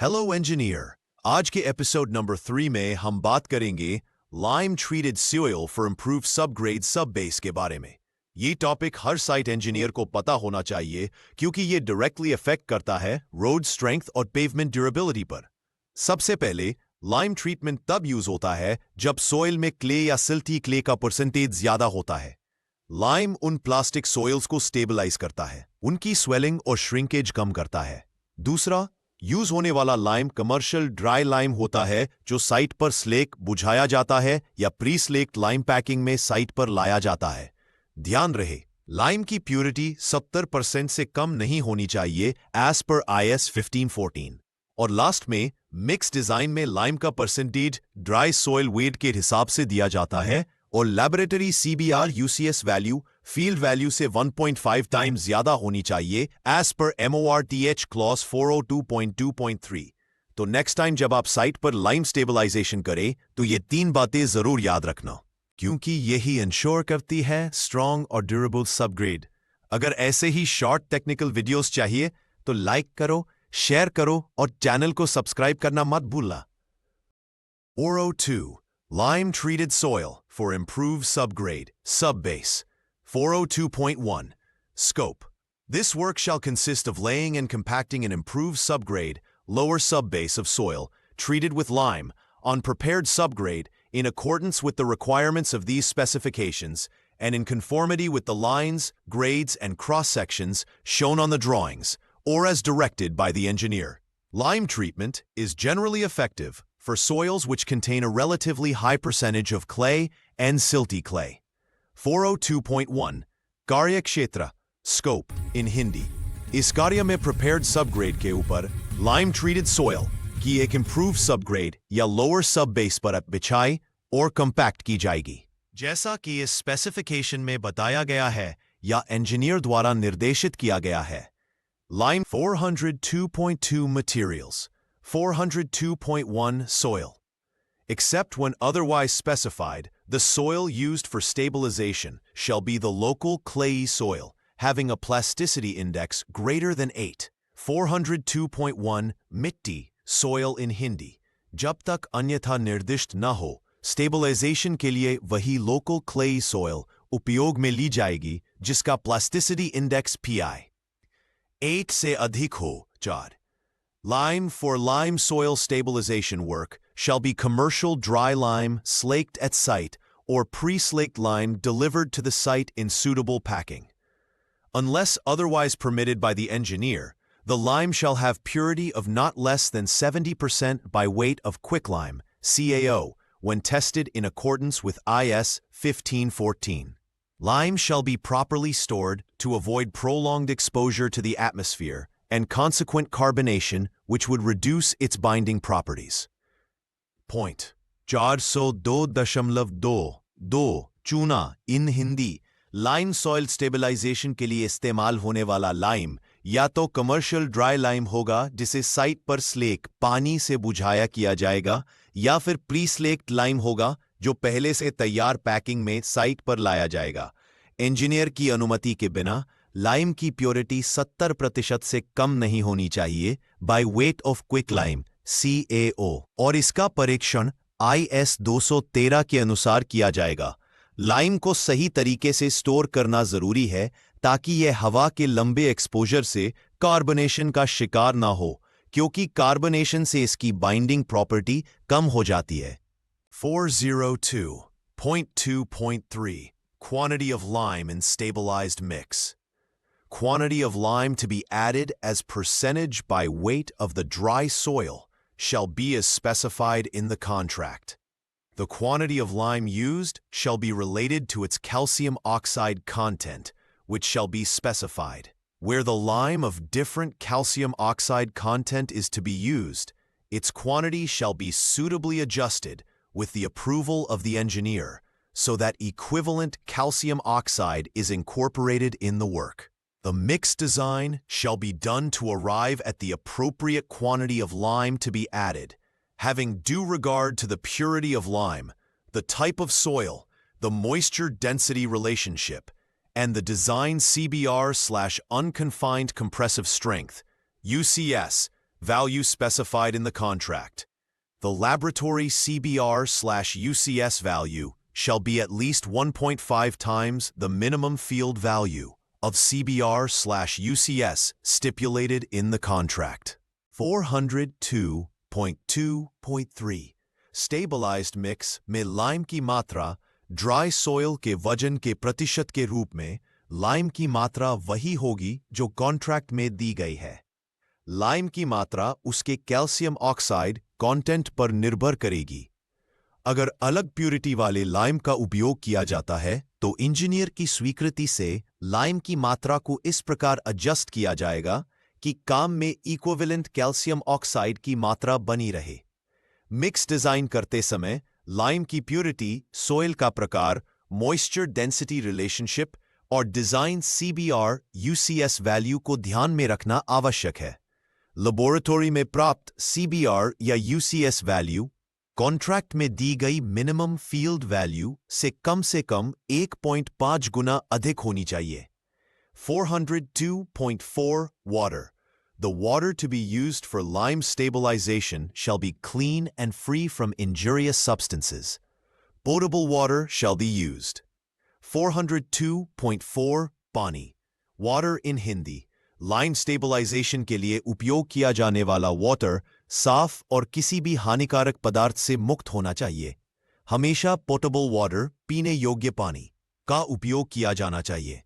Hello engineer. आज के episode number 3 में हम बात करेंगे lime treated soil for improve subgrade सब बेस के बारे में। ये टॉपिक हर साइट इंजीनियर को पता होना चाहिए क्योंकि ये डायरेक्टली अफेक्ट करता है रोड स्ट्रेंथ और पेवमेंट ड्यूरेबिलिटी पर। सबसे पहले लाइम ट्रीटमेंट तब यूज होता है जब सॉइल में क्ले या सिल्टी क्ले का परसेंटेज ज्यादा होता है। लाइम उन प्लास्टिक सॉइल्स को स्टेबलाइज करता है, उनकी स्वेलिंग और श्रिंकेज कम करता है। दूसरा, यूज होने वाला लाइम कमर्शियल ड्राई लाइम होता है जो साइट पर स्लेक बुझाया जाता है या प्री स्लेक्ड लाइम पैकिंग में साइट पर लाया जाता है। ध्यान रहे, लाइम की प्योरिटी 70% से कम नहीं होनी चाहिए एज पर IS 1514। और लास्ट में, मिक्स डिजाइन में लाइम का परसेंटेज ड्राई सॉइल वेट के हिसाब से दिया जाता है और laboratory CBR UCS value field value से 1.5 टाइम्स ज्यादा होनी चाहिए एज पर MORTH क्लॉज 402.2.3। तो नेक्स्ट टाइम जब आप साइट पर लाइम स्टेबलाइजेशन करें तो ये 3 बातें जरूर याद रखना, क्योंकि यही इंश्योर करती है स्ट्रॉन्ग और ड्यूरेबल सबग्रेड। अगर ऐसे ही शॉर्ट टेक्निकल वीडियोस चाहिए तो लाइक करो, शेयर करो और चैनल को सब्सक्राइब करना मत भूलना। ORO2 Lime treated soil for improved subgrade, subbase. 402.1 Scope. This work shall consist of laying and compacting an improved subgrade, lower subbase of soil, treated with lime, on prepared subgrade, in accordance with the requirements of these specifications, and in conformity with the lines, grades, and cross-sections shown on the drawings, or as directed by the engineer. Lime treatment is generally effective for soils which contain a relatively high percentage of clay and silty clay. 402.1 कार्य क्षेत्र Scope in Hindi। इस कार्य में prepared subgrade के ऊपर lime treated soil की एक improved subgrade या lower subbase पर बिछाई और compact की जाएगी, जैसा कि इस specification में बताया गया है या engineer द्वारा निर्देशित किया गया है। Lime 402.2 Materials 402.1 Soil. Except when otherwise specified, the soil used for stabilization shall be the local clayey soil, having a plasticity index greater than 8. 402.1 Mitti Soil in Hindi. जब तक अन्यथा निर्दिष्ट न हो, स्टेबलाइजेशन के लिए वही लोकल क्लेई सॉइल उपयोग में ली जाएगी जिसका प्लास्टिसिटी इंडेक्स PI 8 से अधिक हो। 4. Lime for lime soil stabilization work shall be commercial dry lime slaked at site or pre-slaked lime delivered to the site in suitable packing. Unless otherwise permitted by the engineer, the lime shall have purity of not less than 70% by weight of quicklime (CAO) when tested in accordance with IS 1514. Lime shall be properly stored to avoid prolonged exposure to the atmosphere and consequent carbonation, which would reduce its binding properties. Point 402.22 चूना इन Hindi. Lime soil stabilization के लिए इस्तेमाल होने वाला lime या तो commercial dry lime होगा जिसे साइट पर स्लेक पानी से बुझाया किया जाएगा, या फिर प्री स्लेक्ड लाइम होगा जो पहले से तैयार पैकिंग में साइट पर लाया जाएगा। इंजीनियर की अनुमति के बिना लाइम की प्योरिटी 70% से कम नहीं होनी चाहिए by weight of quick lime CAO, और इसका परीक्षण IS 213 के अनुसार किया जाएगा। लाइम को सही तरीके से स्टोर करना जरूरी है ताकि यह हवा के लंबे एक्सपोजर से कार्बोनेशन का शिकार ना हो, क्योंकि कार्बोनेशन से इसकी बाइंडिंग प्रॉपर्टी कम हो जाती है। 402.2.3 Quantity of lime in stabilized mix. Quantity of lime to be added as percentage by weight of the dry soil shall be as specified in the contract. The quantity of lime used shall be related to its calcium oxide content, which shall be specified. Where the lime of different calcium oxide content is to be used, its quantity shall be suitably adjusted with the approval of the engineer, so that equivalent calcium oxide is incorporated in the work. The mix design shall be done to arrive at the appropriate quantity of lime to be added, having due regard to the purity of lime, the type of soil, the moisture density relationship, and the design CBR/unconfined compressive strength, UCS, value specified in the contract. The laboratory CBR/UCS value shall be at least 1.5 times the minimum field value of CBR/UCS stipulated in the contract. 402.2.3 stabilised mix में lime की मात्रा dry soil के वजन के प्रतिशत के रूप में लाइम की मात्रा वही होगी जो कॉन्ट्रैक्ट में दी गई है। लाइम की मात्रा उसके कैल्शियम ऑक्साइड कंटेंट पर निर्भर करेगी। अगर अलग प्यूरिटी वाले लाइम का उपयोग किया जाता है तो इंजीनियर की स्वीकृति से लाइम की मात्रा को इस प्रकार एडजस्ट किया जाएगा कि काम में इक्विवेलेंट कैल्शियम ऑक्साइड की मात्रा बनी रहे। मिक्स डिजाइन करते समय लाइम की प्यूरिटी, सॉइल का प्रकार, मॉइस्चर डेंसिटी रिलेशनशिप और डिजाइन CBR/UCS वैल्यू को ध्यान में रखना आवश्यक है। लेबोरेटरी में प्राप्त CBR या UCS वैल्यू कॉन्ट्रैक्ट में दी गई मिनिमम फील्ड वैल्यू से कम 1.5 गुना अधिक होनी चाहिए। 402.4 Water. The water to be used for lime stabilization shall be clean and free from injurious substances. Potable water shall be used. 402.4 पानी, water in Hindi, lime stabilisation के लिए उपयोग किया जाने वाला वाटर साफ और किसी भी हानिकारक पदार्थ से मुक्त होना चाहिए। हमेशा पोर्टेबल वाटर, पीने योग्य पानी का उपयोग किया जाना चाहिए।